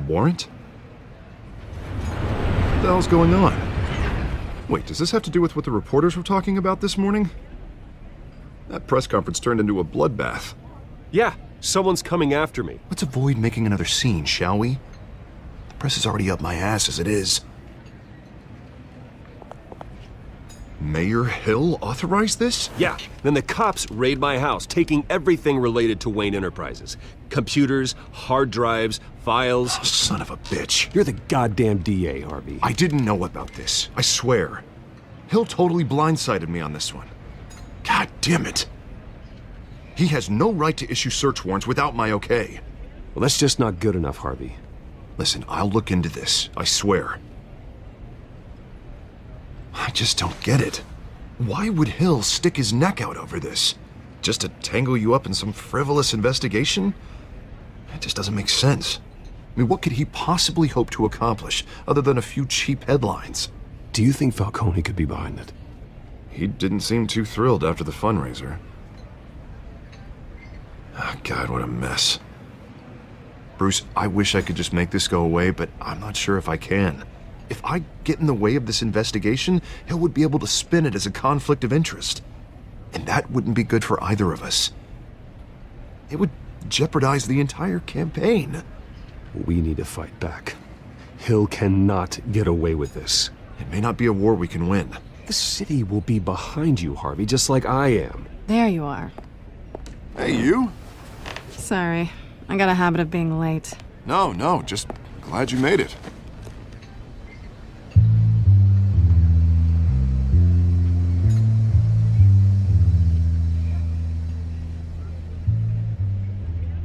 warrant? What the hell's going on? Wait, does this have to do with what the reporters were talking about this morning? That press conference turned into a bloodbath. Yeah, someone's coming after me. Let's avoid making another scene, shall we? The press is already up my ass as it is. Mayor Hill authorized this? Yeah, then the cops raid my house, taking everything related to Wayne Enterprises. Computers, hard drives, files. Oh, son of a bitch. You're the goddamn DA, Harvey. I didn't know about this, I swear. Hill totally blindsided me on this one. God damn it. He has no right to issue search warrants without my okay. Well, that's just not good enough, Harvey. Listen, I'll look into this, I swear. I just don't get it. Why would Hill stick his neck out over this? Just to tangle you up in some frivolous investigation? It just doesn't make sense. I mean, what could he possibly hope to accomplish other than a few cheap headlines? Do you think Falcone could be behind it? He didn't seem too thrilled after the fundraiser. Oh, God, what a mess. Bruce, I wish I could just make this go away, but I'm not sure if I can. If I get in the way of this investigation, Hill would be able to spin it as a conflict of interest. And that wouldn't be good for either of us. It would jeopardize the entire campaign. We need to fight back. Hill cannot get away with this. It may not be a war we can win. The city will be behind you, Harvey, just like I am. There you are. Hey, you? Sorry, I got a habit of being late. No, just glad you made it.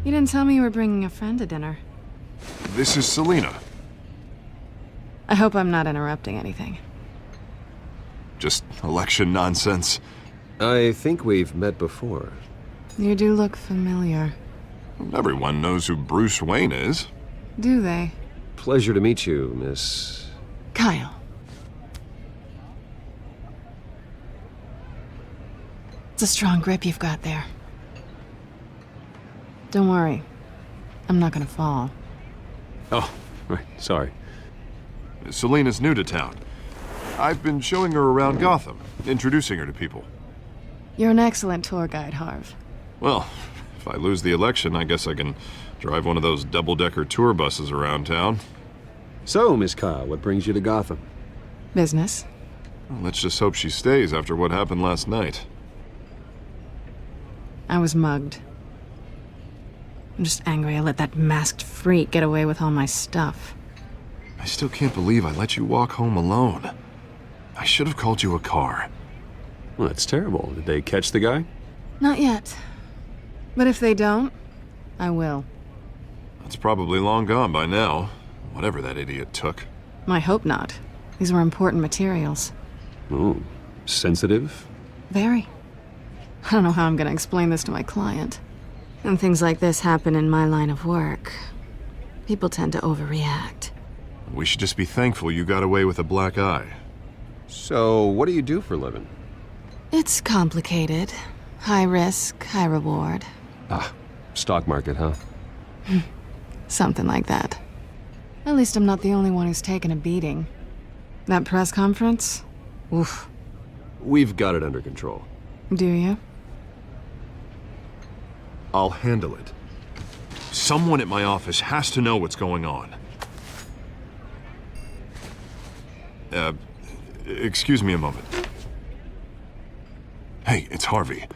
You didn't tell me you were bringing a friend to dinner. This is Selena. I hope I'm not interrupting anything. Just election nonsense. I think we've met before. You do look familiar. Everyone knows who Bruce Wayne is. Do they? Pleasure to meet you, Miss... Kyle. It's a strong grip you've got there. Don't worry. I'm not gonna fall. Oh, right, sorry. Selena's new to town. I've been showing her around Gotham, introducing her to people. You're an excellent tour guide, Harv. Well, if I lose the election, I guess I can drive one of those double-decker tour buses around town. So, Miss Kyle, what brings you to Gotham? Business. Well, let's just hope she stays after what happened last night. I was mugged. I'm just angry I let that masked freak get away with all my stuff. I still can't believe I let you walk home alone. I should have called you a car. Well, that's terrible. Did they catch the guy? Not yet. But if they don't, I will. That's probably long gone by now, whatever that idiot took. I hope not. These were important materials. Ooh, sensitive? Very. I don't know how I'm gonna explain this to my client. And things like this happen in my line of work. People tend to overreact. We should just be thankful you got away with a black eye. So, what do you do for a living? It's complicated. High risk, high reward. Ah, stock market, huh? Something like that. At least I'm not the only one who's taken a beating. That press conference? Oof. We've got it under control. Do you? I'll handle it. Someone at my office has to know what's going on. Excuse me a moment. Hey, it's Harvey.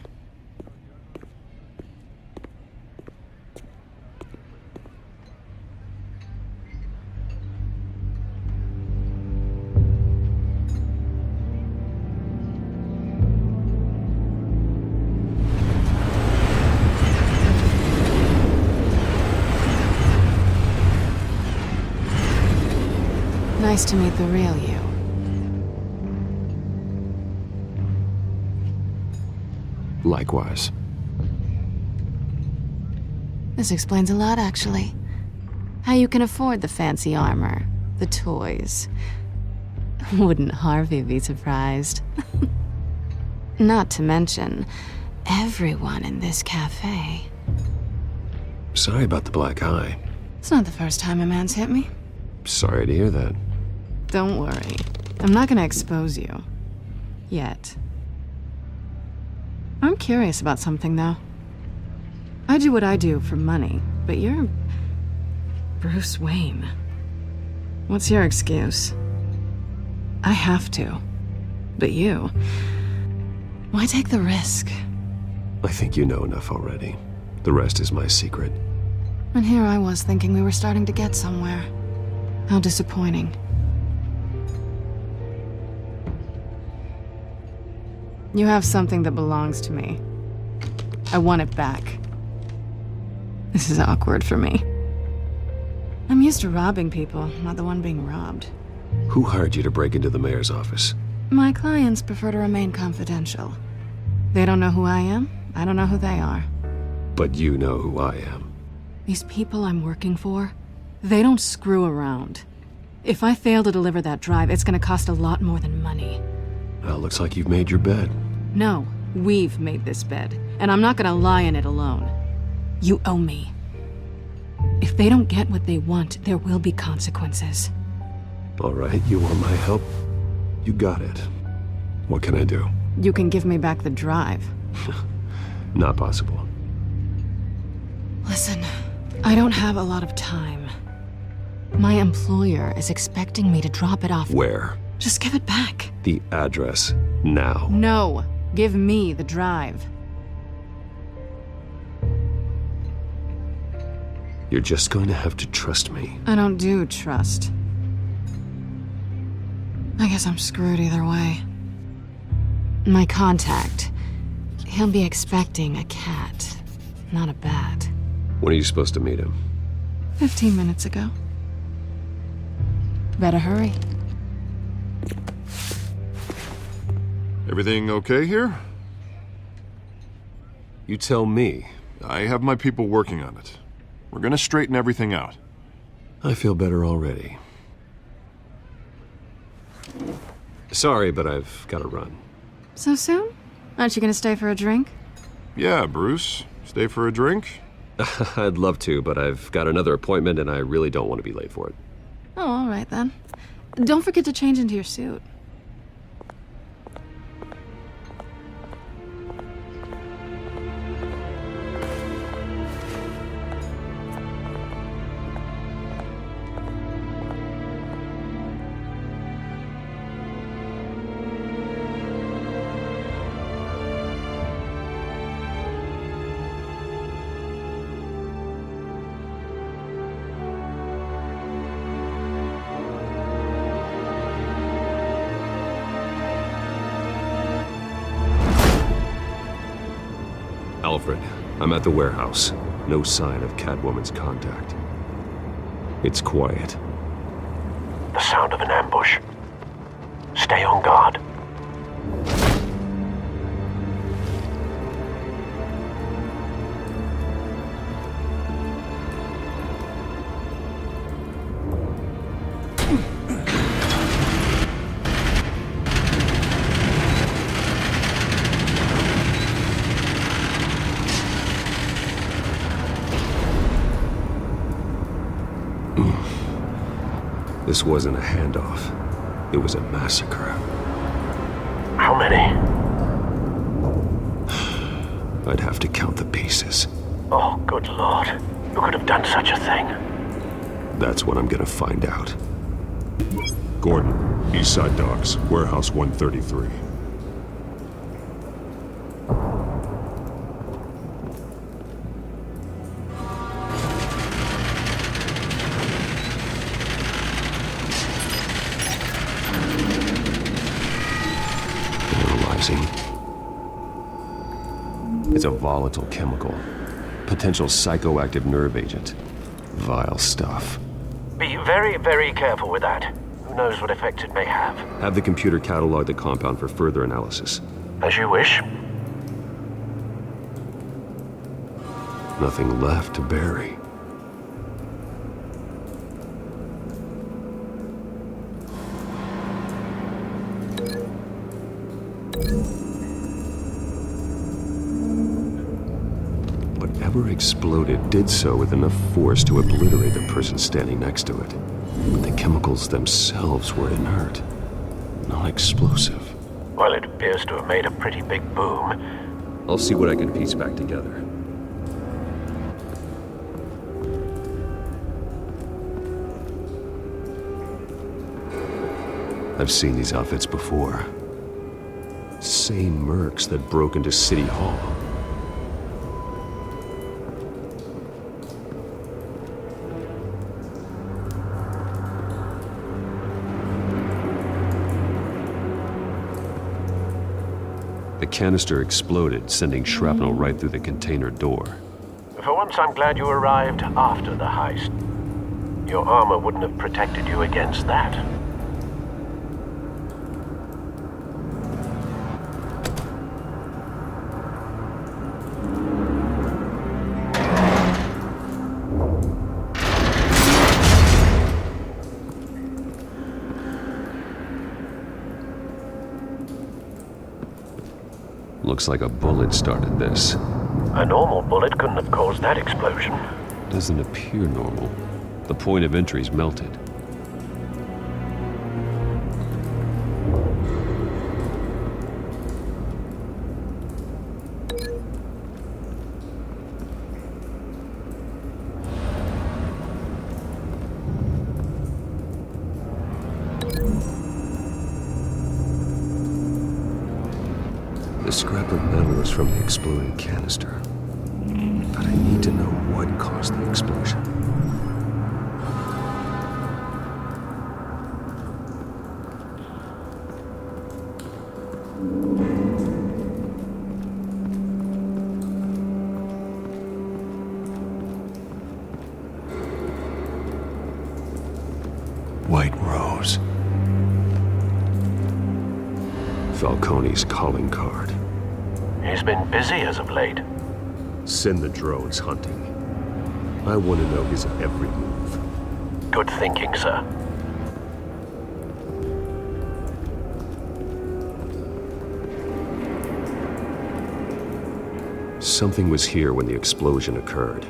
Nice to meet the real you. Likewise. This explains a lot, actually. How you can afford the fancy armor, the toys. Wouldn't Harvey be surprised? Not to mention, everyone in this cafe. Sorry about the black eye. It's not the first time a man's hit me. Sorry to hear that. Don't worry. I'm not gonna expose you. Yet. I'm curious about something, though. I do what I do for money, but you're Bruce Wayne. What's your excuse? I have to. But you... why take the risk? I think you know enough already. The rest is my secret. And here I was thinking we were starting to get somewhere. How disappointing. You have something that belongs to me. I want it back. This is awkward for me. I'm used to robbing people, not the one being robbed. Who hired you to break into the mayor's office? My clients prefer to remain confidential. They don't know who I am, I don't know who they are. But you know who I am. These people I'm working for, they don't screw around. If I fail to deliver that drive, it's gonna cost a lot more than money. Well, looks like you've made your bed. No, we've made this bed, and I'm not gonna lie in it alone. You owe me. If they don't get what they want, there will be consequences. All right, you want my help? You got it. What can I do? You can give me back the drive. Not possible. Listen, I don't have a lot of time. My employer is expecting me to drop it off. Where? Just give it back. The address, now. No, give me the drive. You're just going to have to trust me. I don't do trust. I guess I'm screwed either way. My contact, he'll be expecting a cat, not a bat. When are you supposed to meet him? 15 minutes ago. Better hurry. Everything okay here? You tell me. I have my people working on it. We're gonna straighten everything out. I feel better already. Sorry, but I've got to run. So soon? Aren't you gonna stay for a drink? Yeah, Bruce. Stay for a drink? I'd love to, but I've got another appointment and I really don't want to be late for it. Oh, all right then. Don't forget to change into your suit. Alfred, I'm at the warehouse. No sign of Catwoman's contact. It's quiet. The sound of an ambush. Stay on guard. This wasn't a handoff. It was a massacre. How many? I'd have to count the pieces. Oh, good Lord. Who could have done such a thing? That's what I'm gonna find out. Gordon, Eastside Docks, Warehouse 133. Analyzing. It's a volatile chemical. Potential psychoactive nerve agent. Vile stuff. Be very, very careful with that. Who knows what effect it may have? Have the computer catalog the compound for further analysis. As you wish. Nothing left to bury. whatever exploded did so with enough force to obliterate the person standing next to it. But the chemicals themselves were inert, not explosive. Well, it appears to have made a pretty big boom. I'll see what I can piece back together. I've seen these outfits before. Same mercs that broke into City Hall. The canister exploded, sending shrapnel right through the container door. For once, I'm glad you arrived after the heist. Your armor wouldn't have protected you against that. Looks like a bullet started this. A normal bullet couldn't have caused that explosion. Doesn't appear normal. The point of entry's melted. The scrap of metal is from the exploding canister. But I need to know what caused the explosion. White Rose. Falcone's calling card. He's been busy as of late. Send the drones hunting. I want to know his every move. Good thinking, sir. Something was here when the explosion occurred.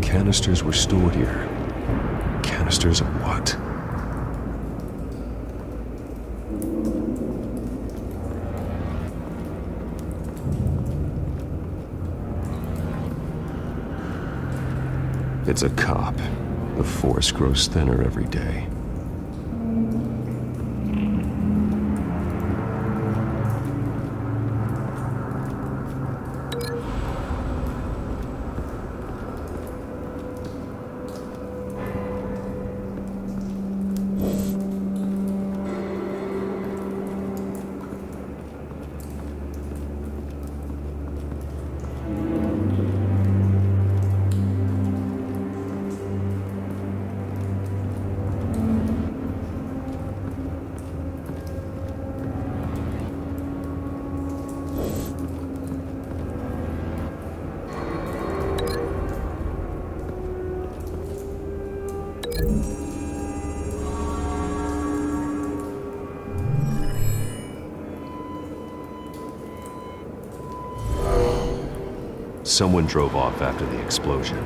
Canisters were stored here. Canisters of what? It's a cop. The force grows thinner every day. Someone drove off after the explosion.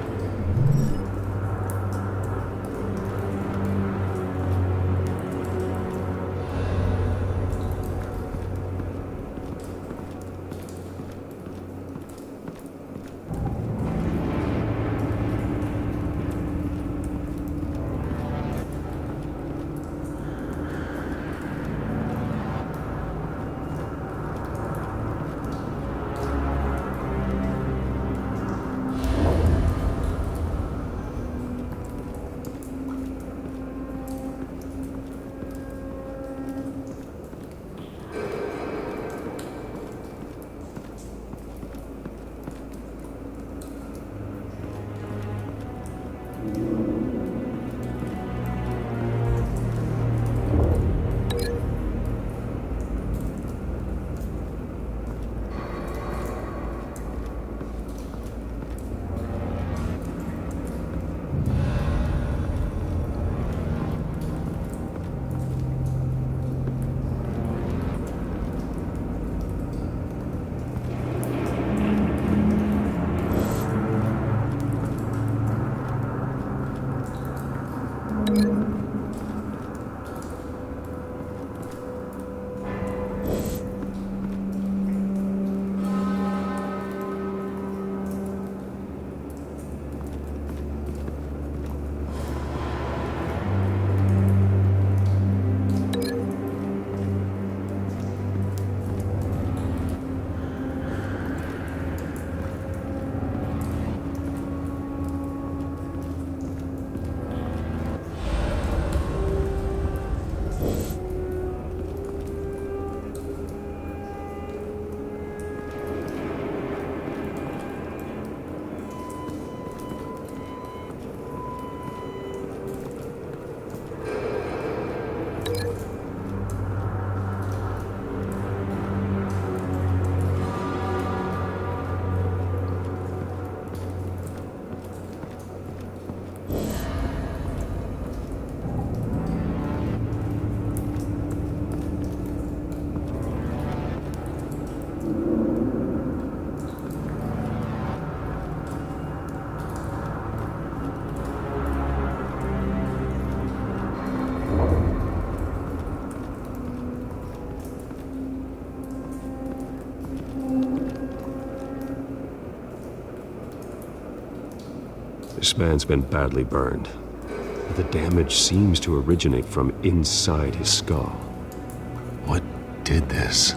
This man's been badly burned. The damage seems to originate from inside his skull. What did this?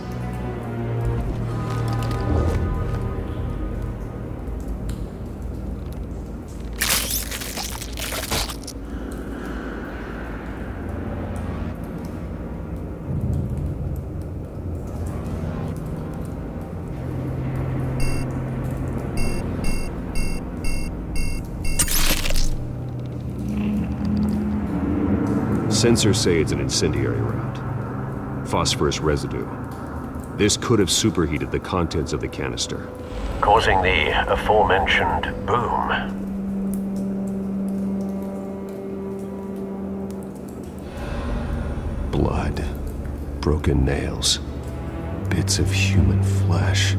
Sensors say it's an incendiary round. Phosphorus residue. This could have superheated the contents of the canister. Causing the aforementioned boom. Blood. Broken nails. Bits of human flesh.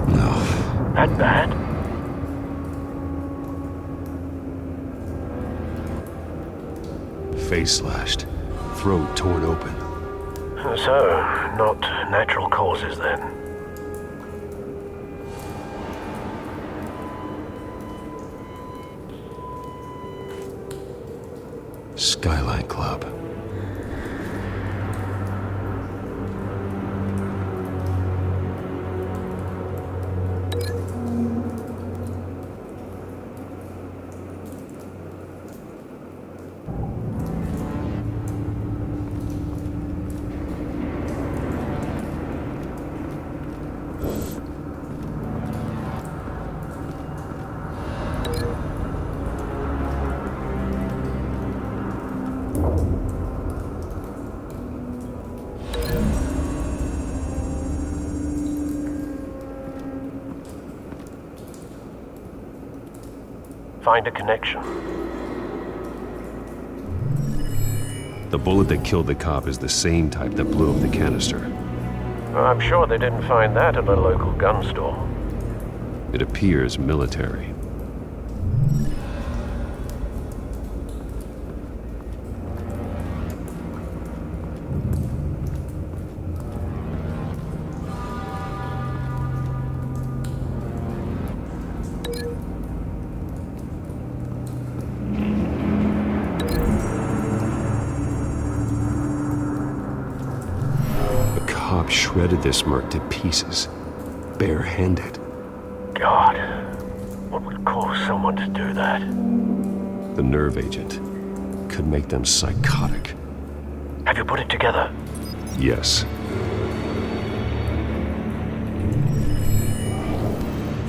No. That bad? Face slashed. Throat torn open. So, not natural causes then. Skyline Club. Find a connection. The bullet that killed the cop is the same type that blew up the canister. I'm sure they didn't find that at a local gun store. It appears military. Shredded this merc to pieces, bare-handed. God, what would cause someone to do that? The nerve agent could make them psychotic. Have you put it together? Yes.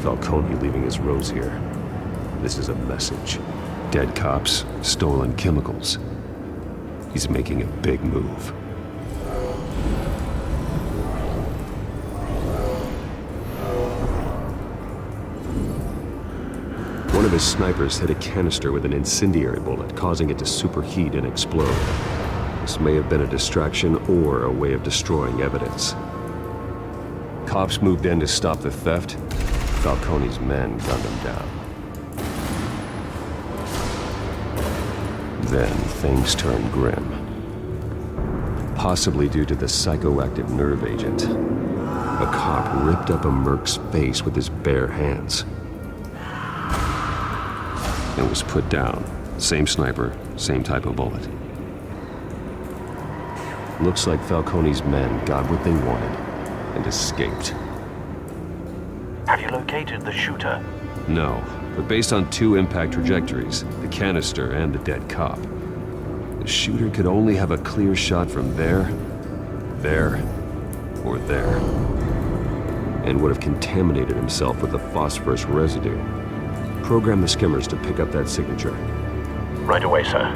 Falcone leaving his rose here. This is a message. Dead cops, stolen chemicals. He's making a big move. One of his snipers hit a canister with an incendiary bullet, causing it to superheat and explode. This may have been a distraction or a way of destroying evidence. Cops moved in to stop the theft. Falcone's men gunned him down. Then things turned grim. Possibly due to the psychoactive nerve agent. A cop ripped up a merc's face with his bare hands. And was put down. Same sniper, same type of bullet. Looks like Falcone's men got what they wanted and escaped. Have you located the shooter? No, but based on two impact trajectories, the canister and the dead cop, the shooter could only have a clear shot from there, or there, and would have contaminated himself with the phosphorus residue. Program the skimmers to pick up that signature. Right away, sir.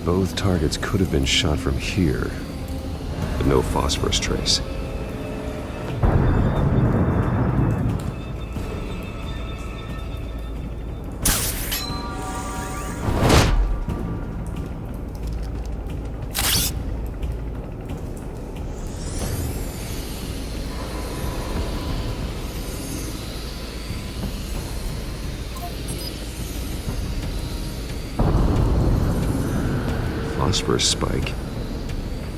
Both targets could have been shot from here, but no phosphorus trace. phosphorus spike.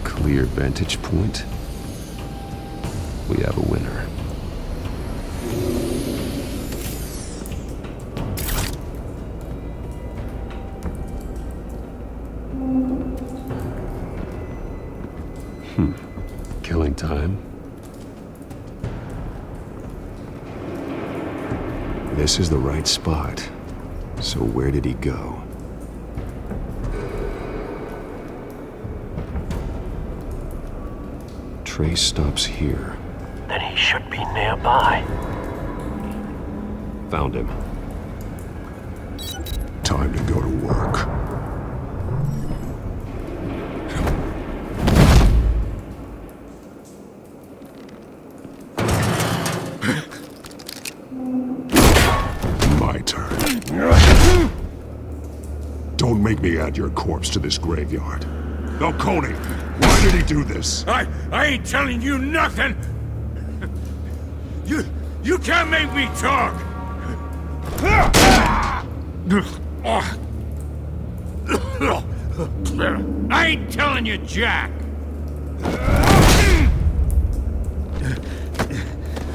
Clear vantage point. We have a winner. Killing time. This is the right spot. So where did he go? Trace stops here. Then he should be nearby. Found him. Time to go to work. My turn. Don't make me add your corpse to this graveyard. Falcone, why did he do this? I ain't telling you nothing! You can't make me talk! I ain't telling you jack!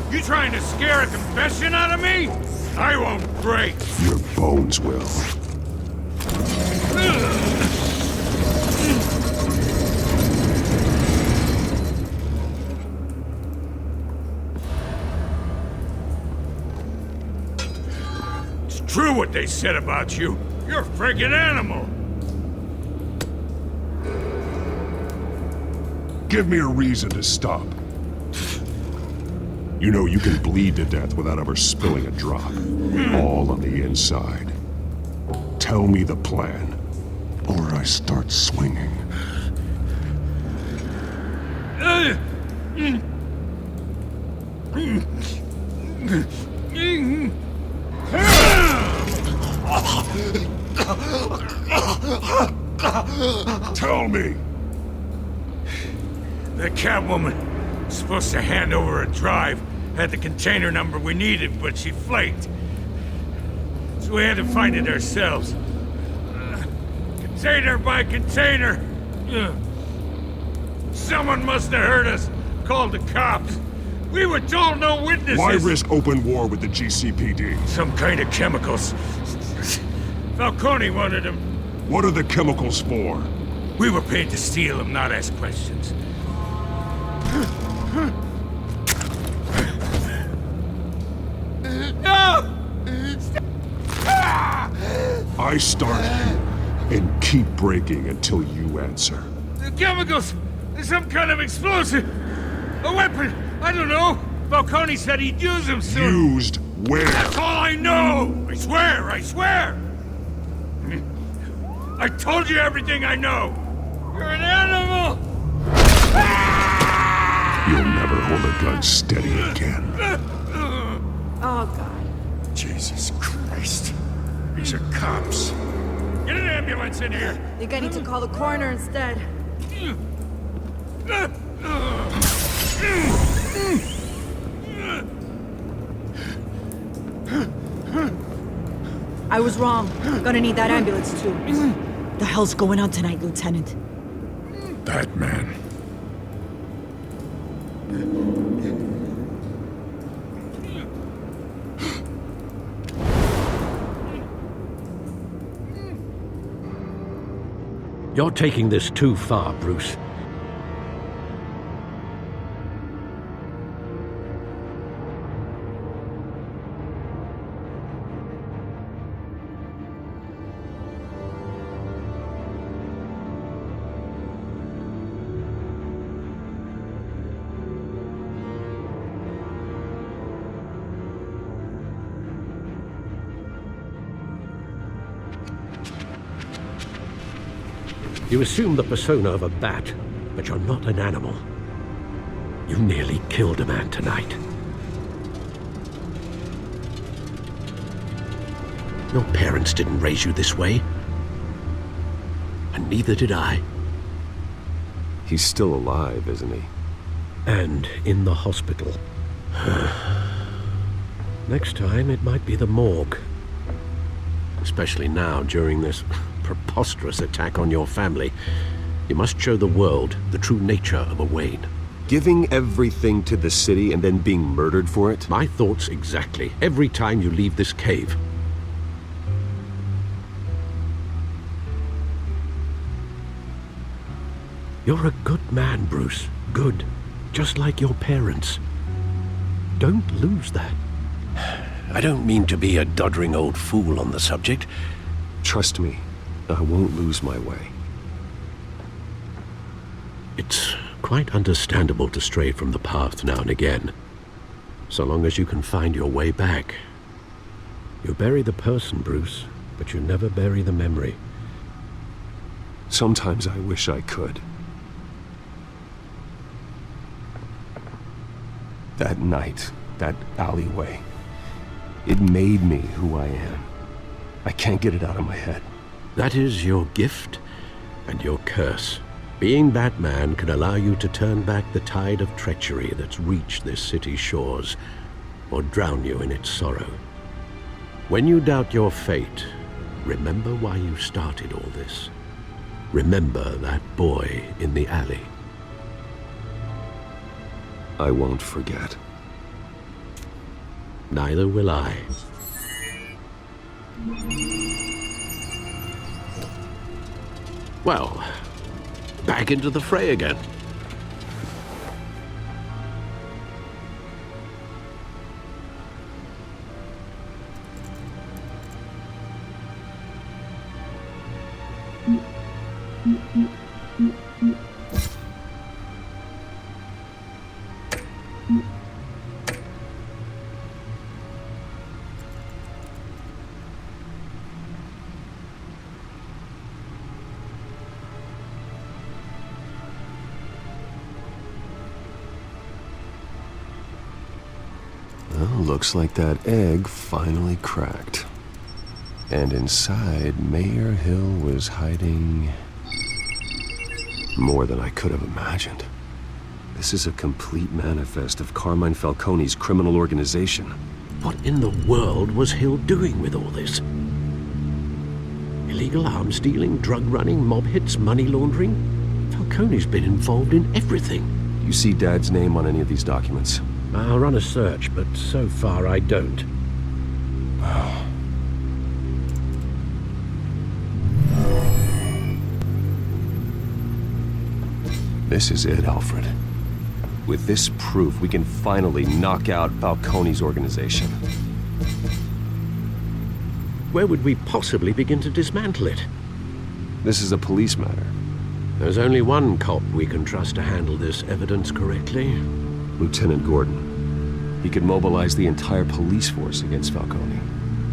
You trying to scare a confession out of me? I won't break! Your bones will. It's true what they said about you. You're a friggin' animal! Give me a reason to stop. You know you can bleed to death without ever spilling a drop. All on the inside. Tell me the plan, or I start swinging. Tell me! The Catwoman was supposed to hand over a drive, had the container number we needed, but she flaked. So we had to find it ourselves. Container by container. Someone must have heard us, called the cops. We were told no witnesses. Why risk open war with the GCPD? Some kind of chemicals. Falcone wanted them. What are the chemicals for? We were paid to steal them, not ask questions. No! I start and keep breaking until you answer. The chemicals! There's some kind of explosive! A weapon! I don't know! Falcone said he'd use them soon! Used where? That's all I know! I swear! I swear! I told you everything I know! You're an animal! You'll never hold a gun steady again. Oh, God. Jesus Christ. These are cops. Get an ambulance in here! Think I need to call the coroner instead. I was wrong. Gonna need that ambulance, too. The hell's going on tonight, Lieutenant? Batman. You're taking this too far, Bruce. You assume the persona of a bat, but you're not an animal. You nearly killed a man tonight. Your parents didn't raise you this way. And neither did I. He's still alive, isn't he? And in the hospital. Next time, it might be the morgue. Especially now, during this preposterous attack on your family. You must show the world the true nature of a Wayne. Giving everything to the city and then being murdered for it? My thoughts exactly. Every time you leave this cave. You're a good man, Bruce. Good. Just like your parents. Don't lose that. I don't mean to be a doddering old fool on the subject. Trust me, I won't lose my way. It's quite understandable to stray from the path now and again, so long as you can find your way back. You bury the person, Bruce, but you never bury the memory. Sometimes I wish I could. That night, that alleyway, it made me who I am. I can't get it out of my head. That is your gift and your curse. Being Batman can allow you to turn back the tide of treachery that's reached this city's shores, or drown you in its sorrow. When you doubt your fate, remember why you started all this. Remember that boy in the alley. I won't forget. Neither will I. Well, back into the fray again. Well, looks like that egg finally cracked. And inside, Mayor Hill was hiding more than I could have imagined. This is a complete manifest of Carmine Falcone's criminal organization. What in the world was Hill doing with all this? Illegal arms dealing, drug running, mob hits, money laundering? Falcone's been involved in everything. You see Dad's name on any of these documents? I'll run a search, but so far I don't. This is it, Alfred. With this proof, we can finally knock out Falcone's organization. Where would we possibly begin to dismantle it? This is a police matter. There's only one cop we can trust to handle this evidence correctly. Lieutenant Gordon. He could mobilize the entire police force against Falcone.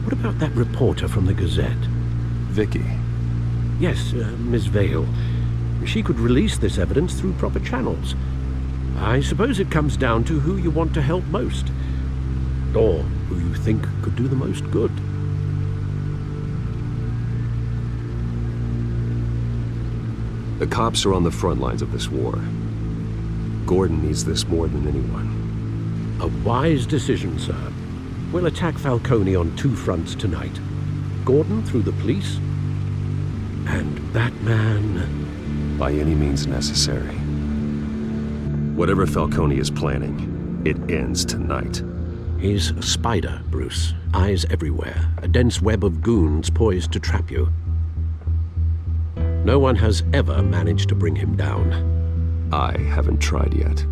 What about that reporter from the Gazette? Vicky. Yes, Miss Vale. She could release this evidence through proper channels. I suppose it comes down to who you want to help most. Or who you think could do the most good. The cops are on the front lines of this war. Gordon needs this more than anyone. A wise decision, sir. We'll attack Falcone on two fronts tonight. Gordon through the police, and Batman... by any means necessary. Whatever Falcone is planning, it ends tonight. He's a spider, Bruce. Eyes everywhere. A dense web of goons poised to trap you. No one has ever managed to bring him down. I haven't tried yet.